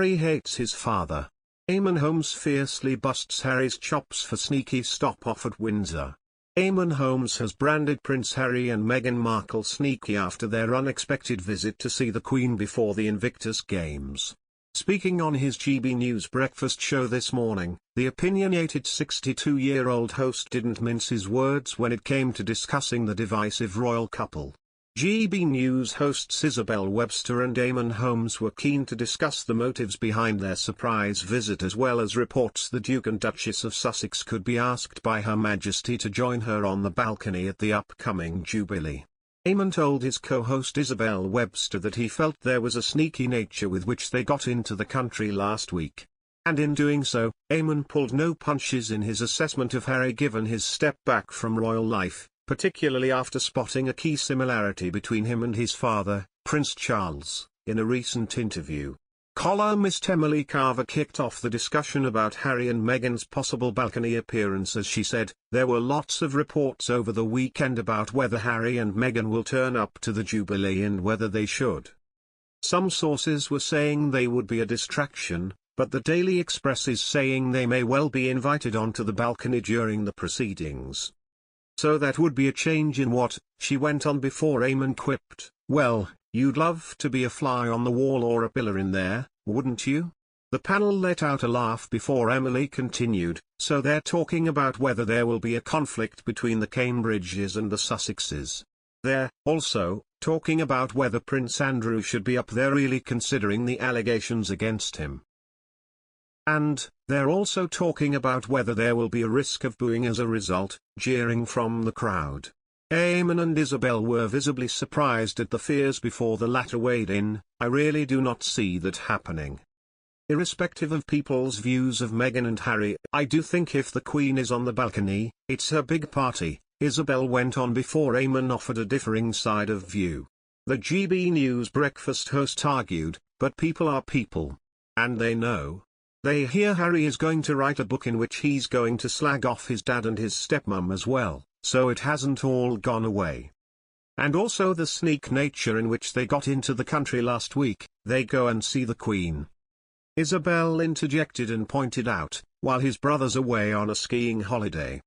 Harry hates his father. EAMONN Holmes fiercely busts Harry's chops for sneaky stop-off at Windsor. EAMONN Holmes has branded Prince Harry and Meghan Markle sneaky after their unexpected visit to see the Queen before the Invictus Games. Speaking on his GB News breakfast show this morning, the opinionated 62-year-old host didn't mince his words when it came to discussing the divisive royal couple. GB News hosts Isabel, Webster and EAMONN Holmes were keen to discuss the motives behind their surprise visit, as well as reports the Duke and Duchess of Sussex could be asked by Her Majesty to join her on the balcony at the upcoming Jubilee. EAMONN told his co-host Isabel Webster that he felt there was a sneaky nature with which they got into the country last week. And in doing so, EAMONN pulled no punches in his assessment of Harry given his step back from royal life, particularly after spotting a key similarity between him and his father, Prince Charles, in a recent interview. Columnist Emily Carver kicked off the discussion about Harry and Meghan's possible balcony appearance as she said, "There were lots of reports over the weekend about whether Harry and Meghan will turn up to the Jubilee and whether they should. Some sources were saying they would be a distraction, but the Daily Express is saying they may well be invited onto the balcony during the proceedings. So that would be a change in what," she went on before EAMONN quipped, "Well, you'd love to be a fly on the wall or a pillar in there, wouldn't you?" The panel let out a laugh before Emily continued, "So they're talking about whether there will be a conflict between the Cambridges and the Sussexes. They're also talking about whether Prince Andrew should be up there, really considering the allegations against him. And they're also talking about whether there will be a risk of booing as a result," jeering from the crowd. EAMONN and Isabel were visibly surprised at the fears before the latter weighed in. "I really do not see that happening. Irrespective of people's views of Meghan and Harry, I do think if the Queen is on the balcony, it's her big party," Isabel went on before EAMONN offered a differing side of view. The GB News breakfast host argued, "But people are people. And they know. They hear Harry is going to write a book in which he's going to slag off his dad and his stepmom as well, so it hasn't all gone away. And also the sneak nature in which they got into the country last week, they go and see the Queen." Isabel interjected and pointed out, while his brother's away on a skiing holiday.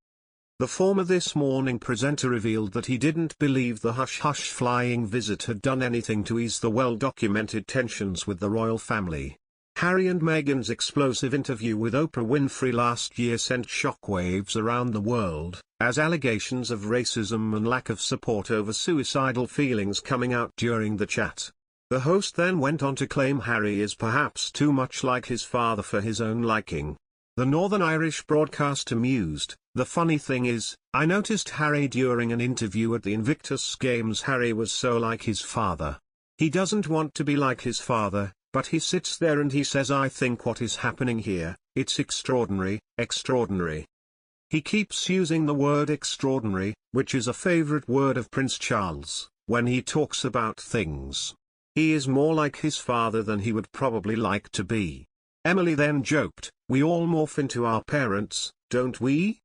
The former This Morning presenter revealed that he didn't believe the hush-hush flying visit had done anything to ease the well-documented tensions with the royal family. Harry and Meghan's explosive interview with Oprah Winfrey last year sent shockwaves around the world, as allegations of racism and lack of support over suicidal feelings coming out during the chat. The host then went on to claim Harry is perhaps too much like his father for his own liking. The Northern Irish broadcaster mused, "The funny thing is, I noticed Harry during an interview at the Invictus Games. Harry was so like his father. He doesn't want to be like his father, but he sits there and he says, I think what is happening here, it's extraordinary, extraordinary." He keeps using the word extraordinary, which is a favorite word of Prince Charles, when he talks about things. He is more like his father than he would probably like to be. Emily then joked, "We all morph into our parents, don't we?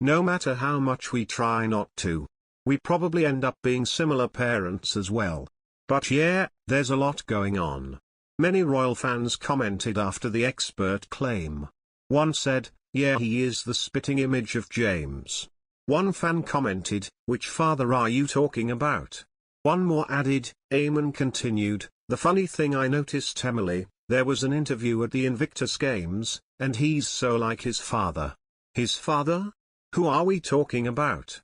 No matter how much we try not to. We probably end up being similar parents as well. But yeah, there's a lot going on." Many royal fans commented after the expert claim. One said, "Yeah, he is the spitting image of James." One fan commented, "Which father are you talking about?" One more added, EAMONN continued, "The funny thing I noticed, Emily, there was an interview at the Invictus Games, and he's so like his father." His father? Who are we talking about?